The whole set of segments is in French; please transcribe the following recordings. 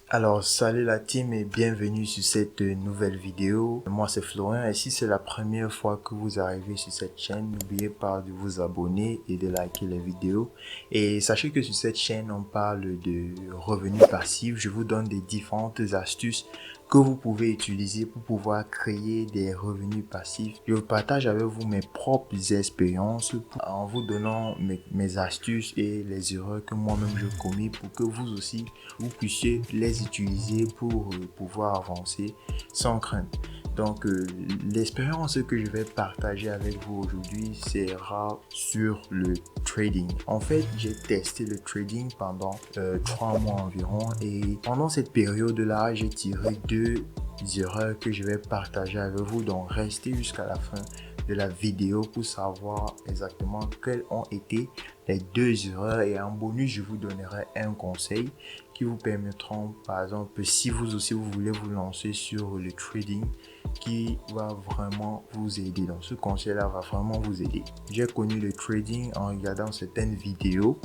Alors salut la team et bienvenue sur cette nouvelle vidéo. Moi c'est Florian et si c'est la première fois que vous arrivez sur cette chaîne, n'oubliez pas de vous abonner et de liker les vidéos. Et sachez que sur cette chaîne on parle de revenus passifs. Je vous donne des différentes astuces que vous pouvez utiliser pour pouvoir créer des revenus passifs. Je partage avec vous mes propres expériences en vous donnant mes astuces et les erreurs que moi-même je commis pour que vous aussi vous puissiez les utiliser pour pouvoir avancer sans crainte. Donc l'expérience que je vais partager avec vous aujourd'hui sera sur le trading. En fait, j'ai testé le trading pendant 3 mois environ et pendant cette période-là, j'ai tiré deux erreurs que je vais partager avec vous. Donc restez jusqu'à la fin de la vidéo pour savoir exactement quelles ont été les deux erreurs et en bonus je vous donnerai un conseil qui vous permettront par exemple si vous aussi vous voulez vous lancer sur le trading qui va vraiment vous aider. Donc ce conseil là va vraiment vous aider. J'ai connu le trading en regardant certaines vidéos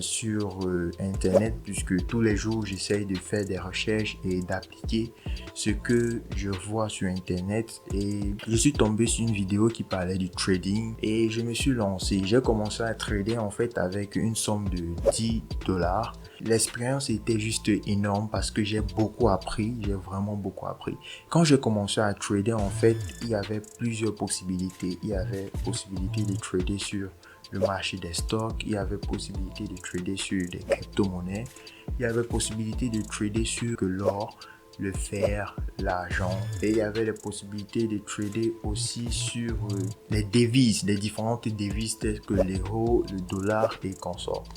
sur internet puisque tous les jours j'essaye de faire des recherches et d'appliquer ce que je vois sur internet et je suis tombé sur une vidéo qui parlait du trading et je me suis lancé. J'ai commencé à trader en fait avec une somme de 10 dollars. L'expérience était juste énorme parce que j'ai beaucoup appris, j'ai vraiment beaucoup appris. Quand j'ai commencé à trader en fait, il y avait plusieurs possibilités. Il y avait possibilité de trader sur le marché des stocks, il y avait possibilité de trader sur des crypto-monnaies, il y avait possibilité de trader sur l'or, le fer, l'argent et il y avait les possibilités de trader aussi sur les devises, les différentes devises telles que l'euro, le dollar et consorts.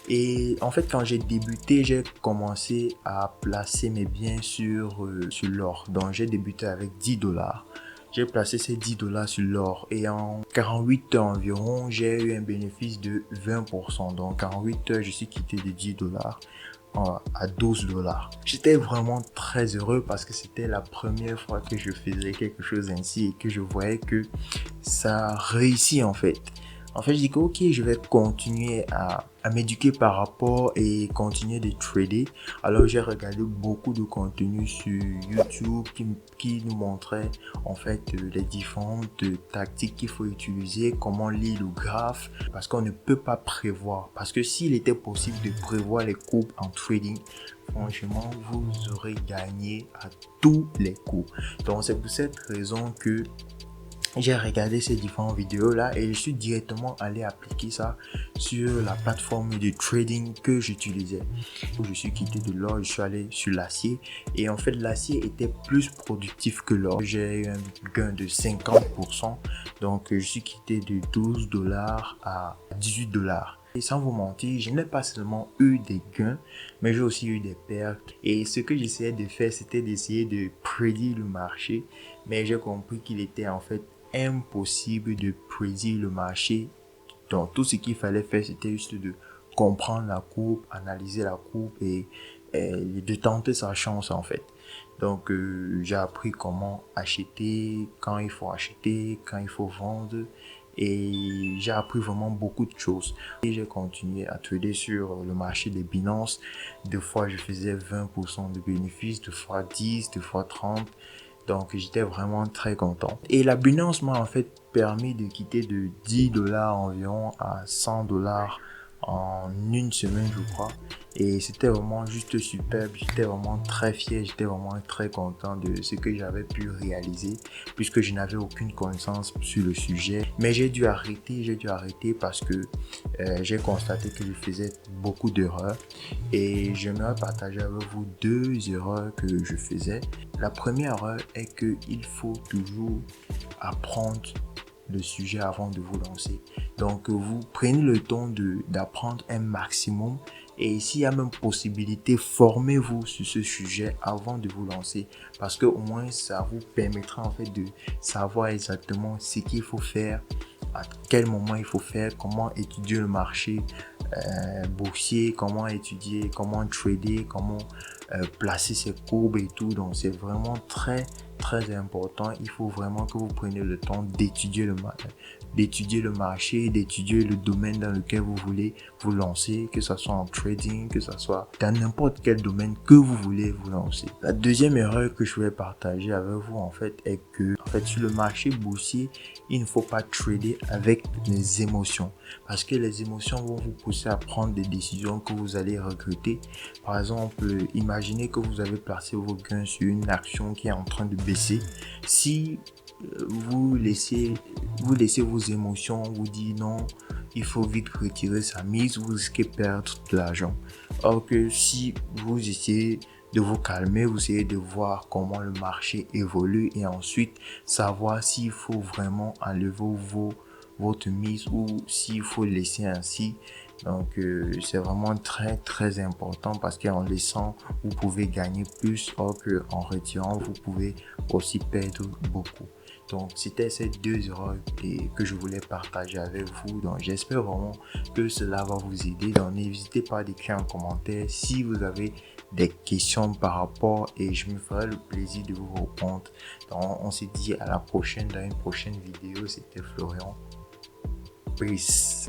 Et en fait, quand j'ai débuté, j'ai commencé à placer mes biens sur l'or. Donc, j'ai débuté avec 10 dollars. J'ai placé ces 10 dollars sur l'or et en 48 heures environ, j'ai eu un bénéfice de 20%. Donc, 48 heures, je suis quitté de 10 dollars à 12 dollars. J'étais vraiment très heureux parce que c'était la première fois que je faisais quelque chose ainsi et que je voyais que ça réussit en fait. En fait, je dis que ok, je vais continuer à m'éduquer par rapport et continuer de trader. Alors, j'ai regardé beaucoup de contenu sur YouTube qui nous montrait en fait les différentes tactiques qu'il faut utiliser, comment lire le graphe, parce qu'on ne peut pas prévoir. Parce que s'il était possible de prévoir les courbes en trading, franchement, vous aurez gagné à tous les coups. Donc, c'est pour cette raison que j'ai regardé ces différentes vidéos là et je suis directement allé appliquer ça sur la plateforme de trading que j'utilisais. Je suis quitté de l'or, je suis allé sur l'acier et en fait l'acier était plus productif que l'or. J'ai eu un gain de 50%, donc je suis quitté de 12 dollars à 18 dollars. Et sans vous mentir, je n'ai pas seulement eu des gains, mais j'ai aussi eu des pertes. Et ce que j'essayais de faire, c'était d'essayer de prédire le marché. Mais j'ai compris qu'il était en fait impossible de prédire le marché. Donc tout ce qu'il fallait faire, c'était juste de comprendre la courbe, analyser la courbe et de tenter sa chance en fait. Donc j'ai appris comment acheter, quand il faut acheter, quand il faut vendre et j'ai appris vraiment beaucoup de choses. Et j'ai continué à trader sur le marché des Binance. Des fois je faisais 20% de bénéfices, des fois 10, des fois 30. Donc j'étais vraiment très content. Et la Binance m'a en fait permis de quitter de 10 dollars environ à 100 dollars en une semaine je crois. Et c'était vraiment juste superbe, j'étais vraiment très fier, j'étais vraiment très content de ce que j'avais pu réaliser puisque je n'avais aucune connaissance sur le sujet. Mais j'ai dû arrêter parce que j'ai constaté que je faisais beaucoup d'erreurs et j'aimerais partager avec vous deux erreurs que je faisais. La première erreur est qu'il faut toujours apprendre le sujet avant de vous lancer. Donc vous prenez le temps d'apprendre un maximum et s'il y a même possibilité, formez-vous sur ce sujet avant de vous lancer parce que au moins ça vous permettra en fait de savoir exactement ce qu'il faut faire, à quel moment il faut faire, comment étudier le marché boursier, comment étudier, comment trader, comment placer ses courbes et tout. Donc c'est vraiment très important. Il faut vraiment que vous preniez le temps d'étudier d'étudier le marché, d'étudier le domaine dans lequel vous voulez vous lancer, que ce soit en trading, que ce soit dans n'importe quel domaine que vous voulez vous lancer. La deuxième erreur que je vais partager avec vous en fait est que sur le marché boursier, il ne faut pas trader avec les émotions parce que les émotions vont vous pousser à prendre des décisions que vous allez regretter. Par exemple, imaginez que vous avez placé vos gains sur une action qui est en train de baisser. Si vous laissez vos émotions vous dire non, il faut vite retirer sa mise, vous risquez de perdre de l'argent. Or que si vous essayez de vous calmer, vous essayez de voir comment le marché évolue et ensuite savoir s'il faut vraiment enlever votre mise ou s'il faut laisser ainsi. Donc c'est vraiment très important parce qu'en laissant vous pouvez gagner plus, or qu'en retirant vous pouvez aussi perdre beaucoup. Donc c'était ces deux erreurs que je voulais partager avec vous. Donc j'espère vraiment que cela va vous aider. Donc n'hésitez pas à écrire en commentaire si vous avez des questions par rapport et je me ferai le plaisir de vous répondre. Donc on se dit à la prochaine dans une prochaine vidéo. C'était Florian. Peace.